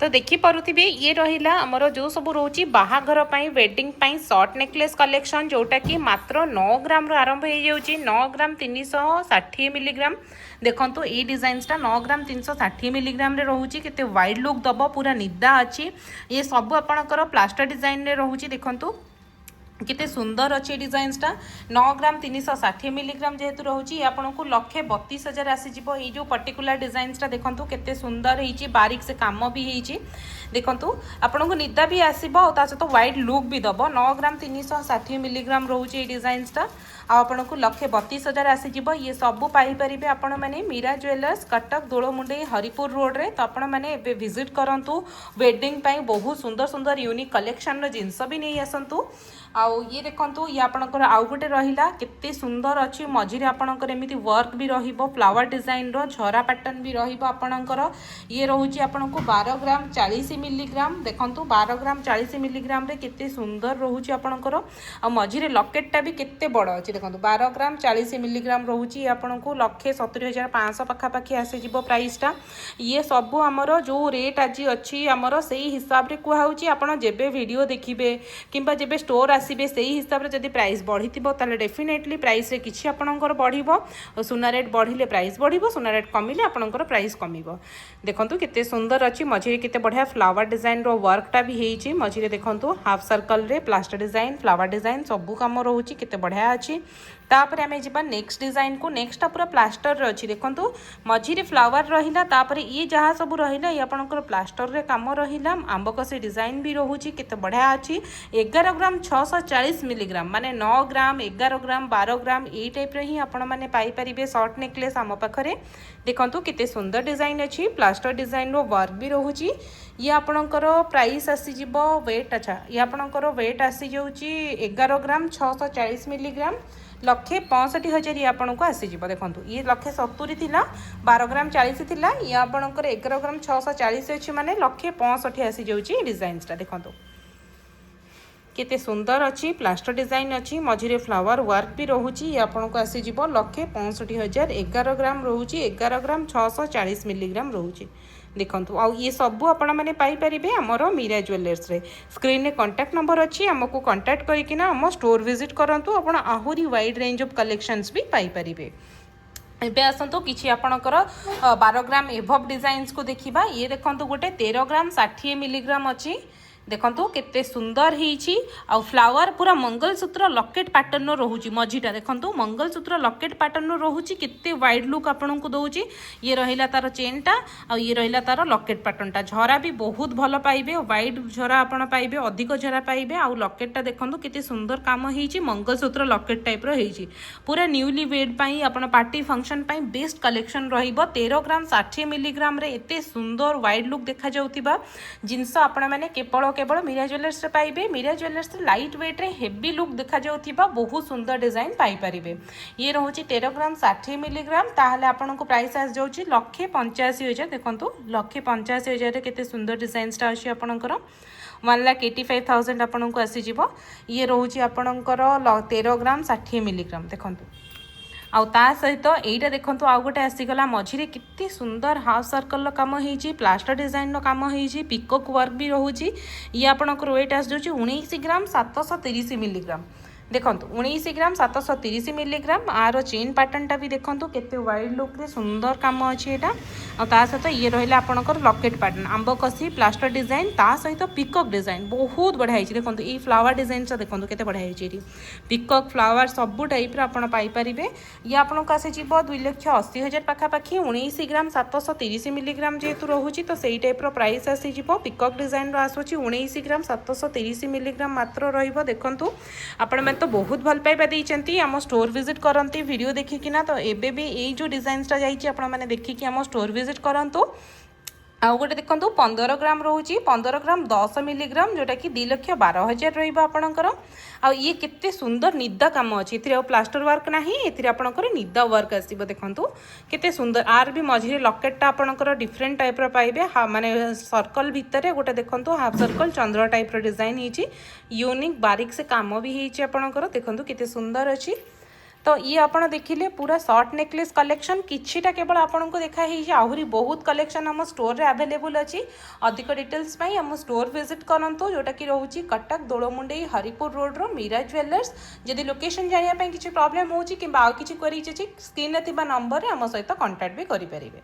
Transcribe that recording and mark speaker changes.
Speaker 1: तो देखिपे ये रहा आमर जो सब रोचे बाहाघर वेडिंग सर्ट नेकलेस कलेक्शन जोटा कि मात्र 9 ग्राम रू आरंभ हो जाऊँगी 9 ग्राम 360 मिलीग्राम। देखो ये डिजाइनटा 9 ग्राम 360 मिलीग्राम रोचे केते वाइड लुक दब पूरा निदा अच्छी। ये सब आपणकर प्लास्टर डिजाइन रे रोचे देखो केते सुंदर अच्छे डिजाइनटा 9 ग्राम 360 मिलीग्राम जेहेतु रोचे आपन को 1,32,000 आसीज। ये जो पर्टिकुलर डिजाइनटा देखो केते सुंदर होती बारीक से काम भी होती देखो आपन को निदा भी आसो सहित वाइड लुक भी दब 9 ग्राम 360 मिलीग्राम रोचे डिजाइनटा आपन को 1,32,000 आसीज। ये सब पाइपर आपण मैंने मीरा ज्वेलर्स कटक दोलमुंडई हरिपुर रोड रे। तो आपण मैंने विजिट करूँ वेडिंग बहुत सुंदर सुंदर यूनिक कलेक्शन जिनस भी नहीं आसतु। आउ ये देखो ये आपणकर आउ गोटे रहा केते सुंदर अच्छी मझिरे आपणकर एमती वर्क भी रहिबो फ्लावर डिजाइन रो झरा पैटर्न भी रहिबो आपणकर। ये रोचे आपन को 12 ग्राम 40 मिलीग्राम देखो 12 ग्राम 40 मिलीग्राम रे केते सुंदर रोचे आपणकर। आ मझिरे लकेटटा भी केते बड़ अच्छी देखो 12 ग्राम 40 मिलीग्राम रोचे आपन को 1,70,500 पाखापाखि आसीज प्राइसटा। ये सब आमर जो रेट आज अच्छी आमर से हिसाब से कहूँ आपड़ जेबे वीडियो देखिए किंबा जेबे स्टोर आसबे से हिसाब से जब प्राइस बढ़ी ताले डेफिनेटली प्राइस रे किछि आपणकर बढ़िबो। सुना रेट बढ़िले प्राइस बढ़िबो सुना रेट कमिले आपणकर प्राइस कमिबो। देखंतु केते सुंदर अच्छी मझिरे केते बढ़िया फ्लावर डिजाइन रो वर्कटा भी हेइछि मझिरे देखंतु हाफ सर्कल रे प्लास्टर डिजाइन फ्लावर डिजाइन सबू काम रोचे केते बढ़िया अच्छी। तापर आमे जिबा नेक्स्ट डिजाइन को नेक्स्ट पूरा प्लास्टर रे अछि देखंतु मझिरे फ्लावर रहिला तापर ये जहाँ सब रहिला ये आपणकर प्लास्टर रे काम रहिला आंबकसी डिजाइन भी रोहुछि केते बढ़िया अछि। 11 ग्राम 640 मिलीग्राम माने 9 ग्राम 11 ग्राम 12 ग्राम ये टाइप रे ही आपण माने पाई परिबे शॉर्ट नेकलेस आम पाखरे। देखंतु केते सुंदर डिजाइन अछि प्लास्टर डिजाइन रो वर्क भी रोहुछि। ये आपणकर प्राइस आसी जिवो वेट अच्छा ये आपणकर वेट आसी जाउछि 11 ग्राम 640 मिलीग्राम 1,65,000 ये आपन को आसीज। देखो ये 1,70,000 थिला 12 ग्राम 40 थिला ये आपणकर 11 ग्राम 640 अच्छी माने 1,65,000 आसी जाउछि डिजाइनटा। देखो केते सुंदर अच्छी प्लास्टर डिजाइन अच्छी मझिरे फ्लावर वर्क भी रोचे ये आपन को आसी जिवो 1,65,000 11 ग्राम रोचे 11 ग्राम 640 मिलीग्राम रोचे। देखंतु आ ये सब आपण मैंने पाइपर आमर मीरा ज्वेलर्स रे स्क्रीन रे कांटेक्ट नंबर अच्छी आमको कांटेक्ट करकिना आम स्टोर विजिट करंतु आपण आहुरी वाइड रेंज ऑफ कलेक्शंस भी पाइपर। एबे आसतु किछि आपणकर 12 ग्राम एभव डिजाइन्स को देखिबा। ये देखंतु गोटे 13 ग्राम 60 मिलीग्राम अच्छी देखो केते सुंदर होईछि आ फ्लावर पूरा मंगलसूत्र लकेट पैटर्न रोहुची मझीटा देखो मंगलसूत्र लकेट पैटर्न रोहुची केते वाइड लुक आपन को दउची। ये रहिला तार चेनटा आ ये रहिला तार लकेट पैटर्नटा झरा भी बहुत भल पाइबे वाइड झरा आपन पाइबे अधिक झरा पाइबे आ लकेटटा देखो केते सुंदर काम होईछि मंगलसूत्र लकेट टाइप रो होईछि पूरा न्यूली वेड पाई आपन पार्टी फंक्शन पाई बेस्ट कलेक्शन रहिबो। 13 ग्राम 60 मिलीग्राम रे एते सुंदर वाइड लुक देखा जाउतिबा जिंस आपण माने केवल मीरा ज्वेलर्स पाइबे। मीरा ज्वेलर्स लाइट वेट रे हेवी लुक देखा जाउतिबा बहुत सुंदर डिजाइन पाई परिबे। ये रोचे 13 ग्राम 60 मिलीग्राम ताहले आपन को प्राइस आस जाउची 1,85,000 देखंतु 1,85,000 रे केते सुंदर डिजाइनटा अछि आपनकर 1,85,000 आपन को आसी जिवो। ये रोचे आपनकर 13 ग्राम 60 मिलीग्राम देखंतु आउ ता सहित एटा देखंतु आउ गोटे आसीगला मझिरे कितनी सुंदर हाफ सर्कल काम होईची प्लास्टर डिजाइन रो काम होईची पिकॉक वर्क भी रोहुची। ये आपनकर वेट आस जाउची 19 ग्राम 730 मिलीग्राम देखो 19 ग्राम 730 मिलीग्राम आर चेन पैटर्नटा भी देखो केते वाइड लुक रे सुंदर काम अच्छी एटा आ सहित ये रहा आपनकर लकेट पैटर्न आंबकसी प्लास्टर डिजाइन ता सहित पिकॉक डिजाइन बहुत बढ़िया होईची। देखो ये फ्लावर डिजाइन देखो केते बढ़िया होईची पिकॉक फ्लावर सब टाइप रे आपण पाई परिबे। ये आपन को आसे जीवो 2,80,000 पाखापाखि 19 ग्राम 730 मिलीग्राम जेहेतु रोहुची तो सेई टाइप रो प्राइस आसी जीवो। पिकॉक डिजाइन रो आसुची 19 ग्राम 730 मिलीग्राम मात्र रहिबो। देखंतु आपण तो बहुत भल पाइबा देइचंती आम स्टोर विजिट करंती वीडियो देखिकिना तो एबे भी ये जो डिजाइनटा जाइए आपण माने देखिकी आम स्टोर विजिट करंतु। आउ गोटे देखो 15 ग्राम रोचे 15 ग्राम 10 मिलीग्राम जोटा कि 2,12,000 रहिबा आपणकर। आ ये केते सुंदर निदा काम अच्छी ए प्लास्टर वर्क नाही एथिरे आपणकर निदा वर्क आसीबो। देखंतु केते सुंदर आर भी मझिरे लकेटटा आपणकर डिफरेंट टाइप रो पाइबे माने सर्कल भितरे गोटे देखंतु हाफ सर्कल चंद्र टाइप रो डिजाइन हिची यूनिक बारीक से काम भी हिची आपणकर। देखंतु केते सुंदर अछि तो ये आपण देखिले पूरा शॉर्ट नेकलेस कलेक्शन किछिटा केवल आपन को देखा है आहुरी बहुत कलेक्शन हम स्टोर रे अवेलेबल अच्छी अधिक डिटेल्स पाई हम स्टोर विजिट करंतु जोटा कि रहउची कटक दोलमुंडई हरिपुर रोड रो मीरा ज्वेलर्स जदि लोकेशन जानिया पई किछि प्रॉब्लम होची किबा आ किछि क्वेरी अछि स्क्रीन रे थिबा नंबर रे हम सहित कांटेक्ट भी करि परिबे।